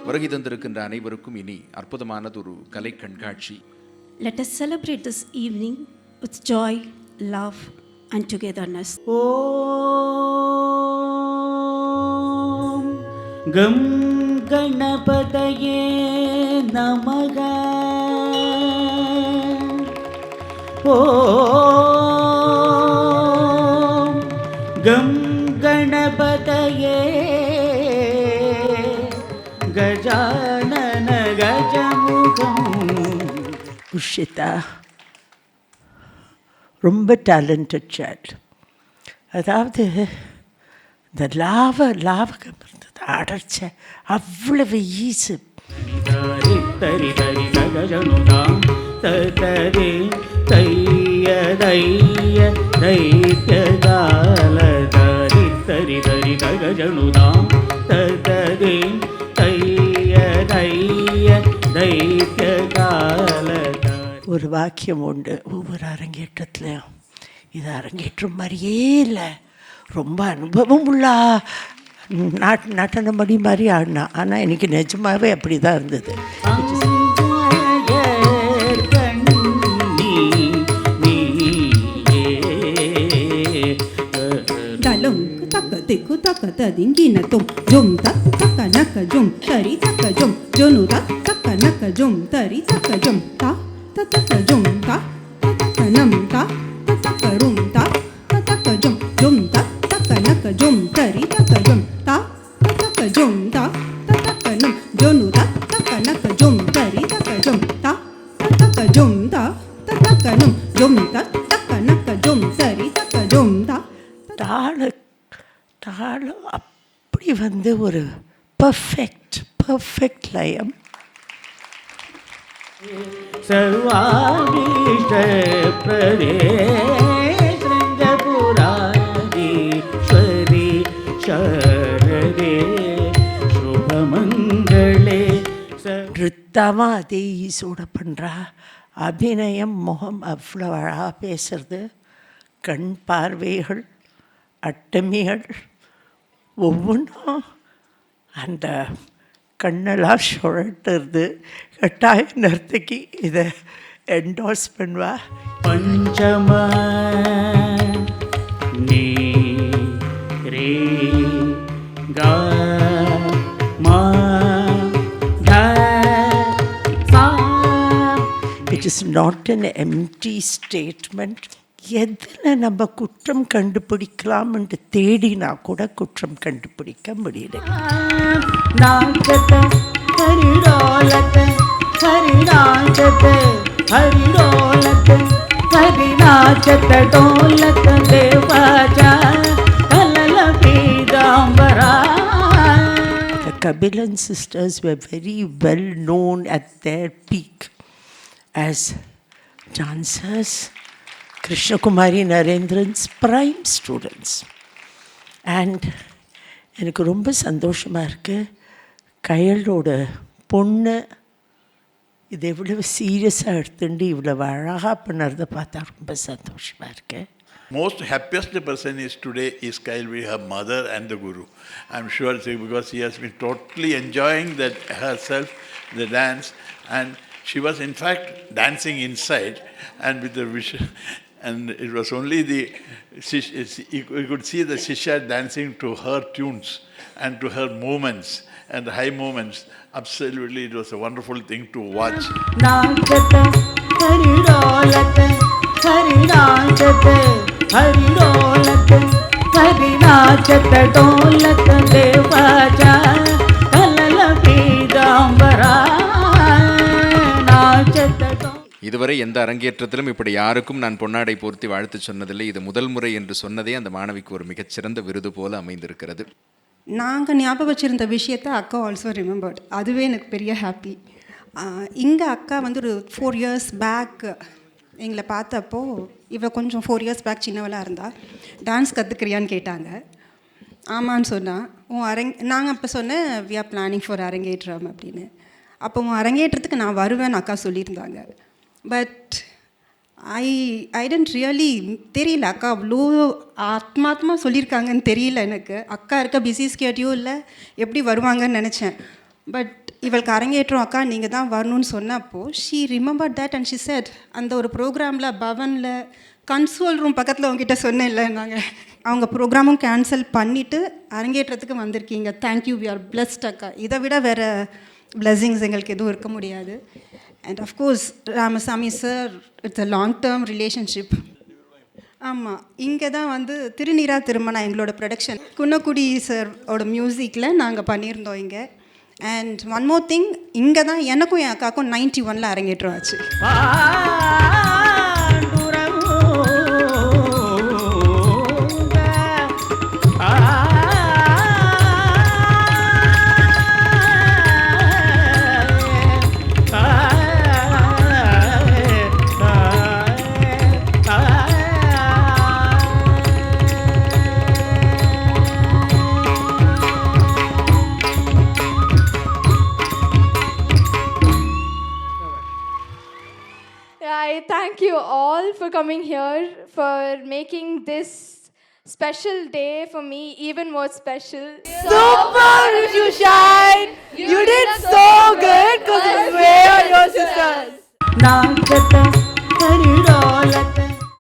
வருகை தந்திருக்கின்ற அனைவருக்கும் இனி அற்புதமானது ஒரு கலை கண்காட்சி. Let us celebrate this evening with joy, love and togetherness. Om Gam Ganapataye Namaha. Om Gam Ganapataye Gajanana Gajamukam. Ushita, ரொம்ப டேலண்டட் சைல்டு. அதாவது இந்த லாவகம் இருந்தது, அடைச்ச அவ்வளவு ஈஸு. தரி தரி தகஜனுதாம் தரி தைய தைய தைத்யகால தரி தரி தரி தகஜனுதாம் தரி தைய தைய தைத்யகால. ஒரு வாக்கியம் உண்டு ஒவ்வொரு அரங்கேற்றத்துலையும், இது அரங்கேற்றம் மாதிரியே இல்லை, ரொம்ப அனுபவம் உள்ள நடன மணி மாதிரி ஆடினா. ஆனால் எனக்கு நிஜமாகவே அப்படி தான் இருந்தது. Tiku taka ta dingina tum jum ta taka naka jum tari taka jum jonu ta taka naka jum tari taka jum ta ta taka jum ta ta taka nam ta ta taka rum ta ta taka jum ta taka naka jum tari taka jum ta ta taka jum ta ta taka nam jonu ta taka naka jum tari taka jum ta ta taka jum ta ta taka nam jum ta taka naka jum tari taka jum ta. தாளம் அப்படி வந்து ஒரு perfect லயம். சர்வாபீஷ்ட பிரதேஸ்வரி சரதே சுபமங்களே. நிறுத்தாமல் அதே ஈஸோட பண்ணுறா. அபிநயம், முகம் அவ்வளோ அழகாக பேசுறது, கண் பார்வைகள், அட்டமிகள் ஒவ்வொன்றும் அந்த கண்ணெல்லாம் சுழட்டுறது. கட்டாய நர்த்தகி இதை என்டோர்ஸ் பண்ணுவா. பஞ்சம நீ ரே கா மா த சா. It is not an empty statement. எதில் நம்ம குற்றம் கண்டுபிடிக்கலாம்னு தேடினா கூட குற்றம் கண்டுபிடிக்க முடியல. நாச்சத்தை ஹரிடோலத்தை ஹரிநாச்சத்தை ஹரிடோலத்தை ஹரிநாச்சத்தை டோலத்தை தேவாஜா கலல பீதாம்பரா. The Kabilan sisters were very well known at their peak as dancers. Krishnakumari நரேந்திரன்ஸ் prime students. And எனக்கு ரொம்ப சந்தோஷமாக இருக்குது, கையலோட பொண்ணு இது எவ்வளவு சீரியஸாக எடுத்துட்டு இவ்வளவு அழகாக பண்ணுறதை பார்த்தா ரொம்ப சந்தோஷமாக இருக்குது. Most happiest person is today is Kailvi, her mother and the Guru. I'm sure because she has been totally enjoying that herself, the dance, and she was in fact dancing inside and with the vision. And it was only you could see the Shishya dancing to her tunes and to her movements and high movements. Absolutely, it was a wonderful thing to watch. நாச்சத்தை ஹரிடோலத்தை ஹரிநாச்சத்தை ஹரிடோலத்தை ஹரிநாச்சத்தை டோலத்தை தேவாஜா கலல பீதாம்பரா நாச்சத்தை. இதுவரை எந்த அரங்கேற்றத்திலும் இப்படி யாருக்கும் நான் பொன்னாடை போர்த்தி வாழ்த்து சொன்னதில்லை. இது முதல் முறை என்று சொன்னதே அந்த மாணவிக்கு ஒரு மிகச்சிறந்த விருது போல அமைந்திருக்கிறது. நாங்கள் ஞாபகம் வச்சுருந்த விஷயத்தை அக்கா ஆல்சோ ரிமெம்பர்ட். அதுவே எனக்கு பெரிய ஹாப்பி. இங்கே அக்கா வந்து ஒரு 4 years பேக் எங்களை பார்த்தப்போ, இவள் கொஞ்சம் 4 years பேக் சின்னவளாக இருந்தால், டான்ஸ் கற்றுக்கிறியான்னு கேட்டாங்க. ஆமான்னு சொன்னால், நாங்கள் அப்போ சொன்னேன் வி ஆர் பிளானிங் ஃபார் அரங்கேற்றம் அப்படின்னு. அப்போ அரங்கேற்றத்துக்கு நான் வருவேன்னு அக்கா சொல்லியிருந்தாங்க. பட் ஐ டென்ட் ரியலி தெரியல, அக்கா அவ்வளோ ஆத்மாத்மா சொல்லியிருக்காங்கன்னு தெரியல எனக்கு. அக்கா இருக்க பிஸி ஸ்கெட்யூலில் எப்படி வருவாங்கன்னு நினச்சேன். பட் இவளுக்கு அரங்கேற்றம் அக்கா நீங்கள் தான் வரணும்னு சொன்னப்போ she remember that and she said அந்த ஒரு ப்ரோக்ராமில் பவனில் கன்சோல் ரூம் பக்கத்தில் உங்ககிட்ட சொன்னேன்ல நாங்கள் அவங்க ப்ரோக்ராமும் கேன்சல் பண்ணிவிட்டு அரங்கேற்றத்துக்கு வந்திருக்கீங்க. தேங்க்யூ, வி ஆர் பிளஸ்ட் அக்கா. இதை விட வேறு பிளெஸிங்ஸ் எங்களுக்கு எதுவும் இருக்க முடியாது. And of course Ramasamy sir, it's a long term relationship. ஆமாம், இங்கே தான் வந்து திருநீரா திருமணம் எங்களோட ப்ரொடக்ஷன் குன்னக்குடி சாரோட மியூசிக்கில் நாங்கள் பண்ணியிருந்தோம் இங்கே. அண்ட் ஒன் மோர் திங், இங்கே தான் எனக்கும் என் அக்காவுக்கும் 91 அரங்கேற்றம் ஆச்சு. I thank you all for coming here, for making this special day for me even more special. Super, you shine. You did so good because it's way on your sisters. நாச்சத்தை கரிடோலத்தை